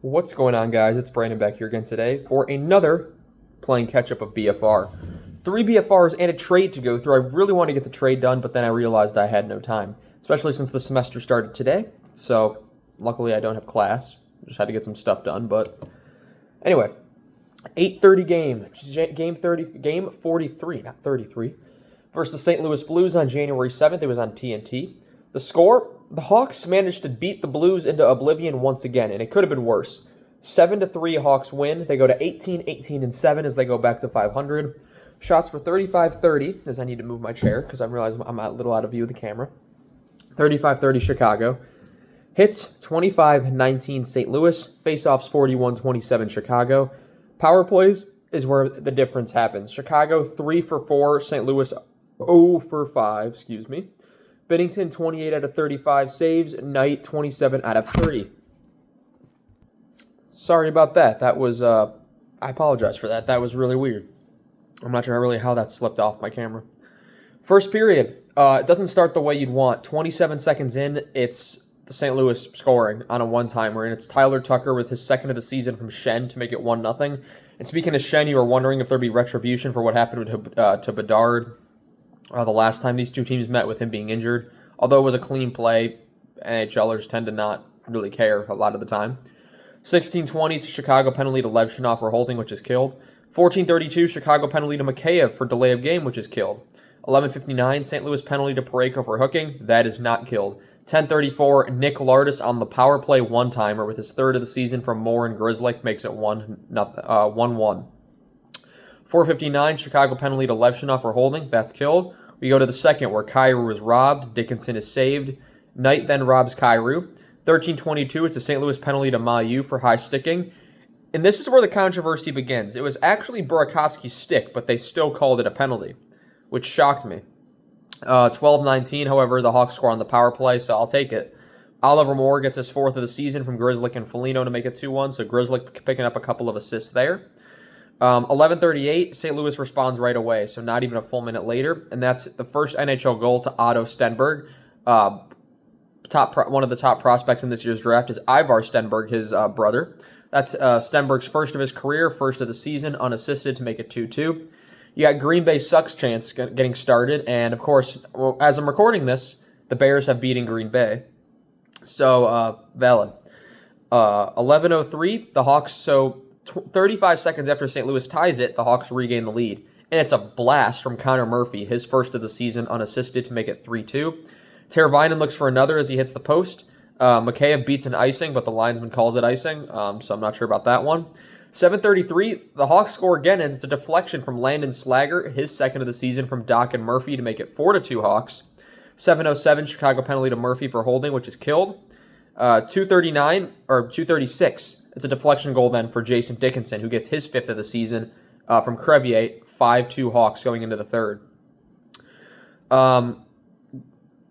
What's going on, guys? It's Brandon back here again today for another playing catch-up of BFR. 3 BFRs and a trade to go through. I really want to get the trade done, but then I realized I had no time, especially since the semester started today. So, luckily I don't have class. Just had to get some stuff done, but anyway. 8:30 game 43, not 33, versus the St. Louis Blues on January 7th. It was on TNT. The score, the Hawks managed to beat the Blues into oblivion once again, and it could have been worse. 7-3 Hawks win. They go to 18-7 as they go back to 500. Shots were 35-30, as I need to move my chair because I realize I'm a little out of view of the camera. 35-30 Chicago. Hits 25-19 St. Louis. Faceoffs 41-27 Chicago. Power plays is where the difference happens. Chicago 3 for 4, St. Louis 0 for 5, Binnington 28 out of 35 saves, Knight 27 out of 30. Sorry about that. That was I apologize for that. That was really weird. I'm not sure really how that slipped off my camera. First period, it doesn't start the way you'd want. 27 seconds in, it's the St. Louis scoring on a one-timer, and it's Tyler Tucker with his second of the season from Shen to make it 1-0. And speaking of Shen, you were wondering if there'd be retribution for what happened to Bedard the last time these two teams met with him being injured. Although it was a clean play, NHLers tend to not really care a lot of the time. 16-20 to Chicago penalty to Levshunov for holding, which is killed. 14-32 Chicago penalty to Mikheyev for delay of game, which is killed. 11:59 St. Louis penalty to Parayko for hooking, that is not killed. 10:34 Nick Lardis on the power play one-timer with his third of the season from Moore and Grzelcyk makes it 1-1. 4:59 Chicago penalty to Levshunov for holding, that's killed. We go to the second where Kyrou is robbed, Dickinson is saved. Knight then robs Kyrou. 13:22 it's a St. Louis penalty to Mailloux for high sticking. And this is where the controversy begins. It was actually Burakovsky's stick, but they still called it a penalty, which shocked me. 12-19, however, the Hawks score on the power play, so I'll take it. Oliver Moore gets his fourth of the season from Grzelcyk and Foligno to make it 2-1, so Grzelcyk picking up a couple of assists there. 11:38, St. Louis responds right away, so not even a full minute later, and that's the first NHL goal to Otto Stenberg. One of the top prospects in this year's draft is Ivar Stenberg, his brother. That's Stenberg's first of his career, first of the season, unassisted to make it 2-2. You got Green Bay sucks chance getting started, and of course, as I'm recording this, the Bears have beaten Green Bay. So, valid. 11:03, the Hawks, 35 seconds after St. Louis ties it, the Hawks regain the lead. And it's a blast from Connor Murphy, his first of the season, unassisted to make it 3-2. Teravainen looks for another as he hits the post. Mikheyev beats an icing, but the linesman calls it icing, so I'm not sure about that one. 7:33, the Hawks score again, and it's a deflection from Landon Slager, his second of the season from Doc and Murphy to make it 4-2 Hawks. 7:07, Chicago penalty to Murphy for holding, which is killed. 2:36, it's a deflection goal then for Jason Dickinson, who gets his fifth of the season from Crevier, 5-2 Hawks going into the third.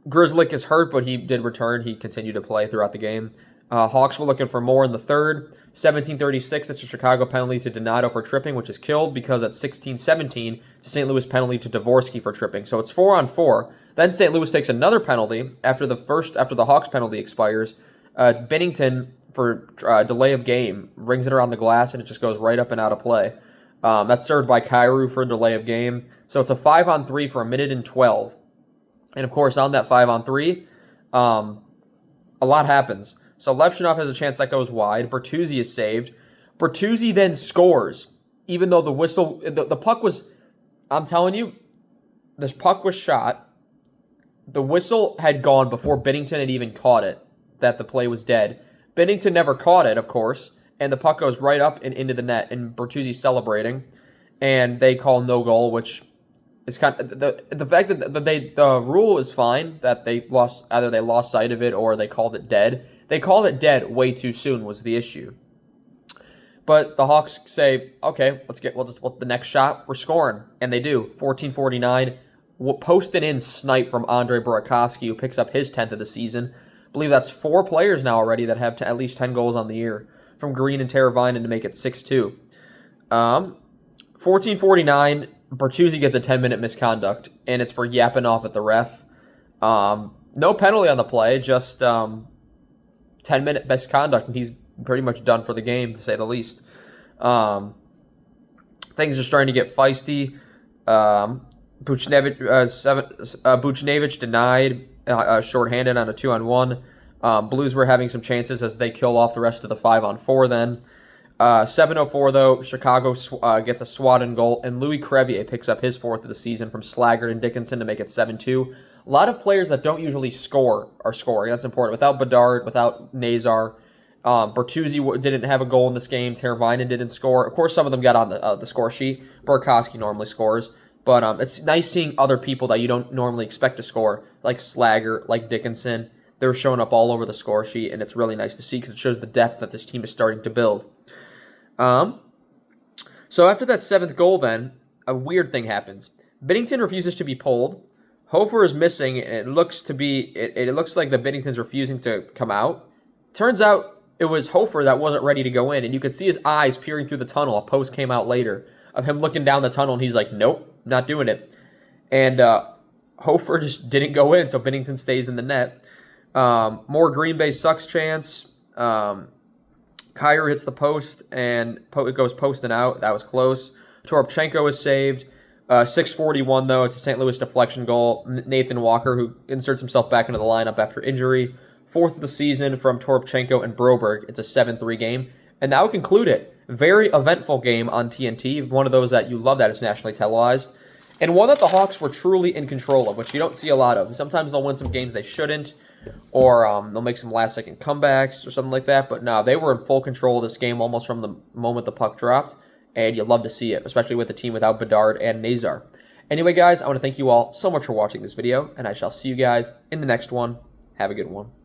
Grzelcyk is hurt, but he did return. He continued to play throughout the game. Hawks were looking for more in the third. 17:36, it's a Chicago penalty to Donato for tripping, which is killed because at 16:17, it's a St. Louis penalty to Dvorsky for tripping. So it's 4-on-4. Then St. Louis takes another penalty after the Hawks penalty expires. It's Binnington for delay of game, rings it around the glass, and it just goes right up and out of play. That's served by Kyrou for a delay of game. So it's a 5-on-3 for 1:12. And of course, on that 5-on-3, a lot happens. So Levshunov has a chance that goes wide. Bertuzzi is saved. Bertuzzi then scores, even though the whistle, the puck was, I'm telling you, this puck was shot. The whistle had gone before Binnington had even caught it, that the play was dead. Binnington never caught it, of course, and the puck goes right up and into the net, and Bertuzzi's celebrating, and they call no goal, which is kind of, the fact that the rule is fine, that either they lost sight of it or they called it dead. They called it dead way too soon was the issue. But the Hawks say, okay, let's the next shot, we're scoring. And they do. 14:49, posted in snipe from Andre Burakovsky, who picks up his 10th of the season. I believe that's 4 players now already that have at least 10 goals on the year, from Green and Teravainen to make it 6-2. 14:49, Bertuzzi gets a 10-minute misconduct, and it's for yapping off at the ref. No penalty on the play, just 10-minute misconduct, and he's pretty much done for the game, to say the least. Things are starting to get feisty. Buchnevich denied shorthanded on a 2-on-1. Blues were having some chances as they kill off the rest of the 5-on-4 then. 7:04 though, Chicago gets a swat-in goal, and Louis Crevier picks up his 4th of the season from Slaggert and Dickinson to make it 7-2. A lot of players that don't usually score are scoring. That's important. Without Bedard, without Nazar, Bertuzzi didn't have a goal in this game. Teravainen didn't score. Of course, some of them got on the score sheet. Burakovsky normally scores. But it's nice seeing other people that you don't normally expect to score, like Slaggert, like Dickinson. They're showing up all over the score sheet, and it's really nice to see because it shows the depth that this team is starting to build. So after that 7th goal then, a weird thing happens. Binnington refuses to be pulled. Hofer is missing, and it looks like the Binnington's refusing to come out. Turns out it was Hofer that wasn't ready to go in, and you could see his eyes peering through the tunnel. A post came out later of him looking down the tunnel, and he's like, nope, not doing it. And Hofer just didn't go in, so Binnington stays in the net. More Green Bay sucks chance. Kyer hits the post, and it goes posting out. That was close. Toropchenko is saved. 6:41, though. It's a St. Louis deflection goal. Nathan Walker, who inserts himself back into the lineup after injury. 4th of the season from Toropchenko and Broberg. It's a 7-3 game. And that will conclude it. Very eventful game on TNT. One of those that you love that is nationally televised. And one that the Hawks were truly in control of, which you don't see a lot of. Sometimes they'll win some games they shouldn't. Or they'll make some last-second comebacks or something like that. But no, they were in full control of this game almost from the moment the puck dropped. And you love to see it, especially with the team without Bedard and Nazar. Anyway, guys, I want to thank you all so much for watching this video. And I shall see you guys in the next one. Have a good one.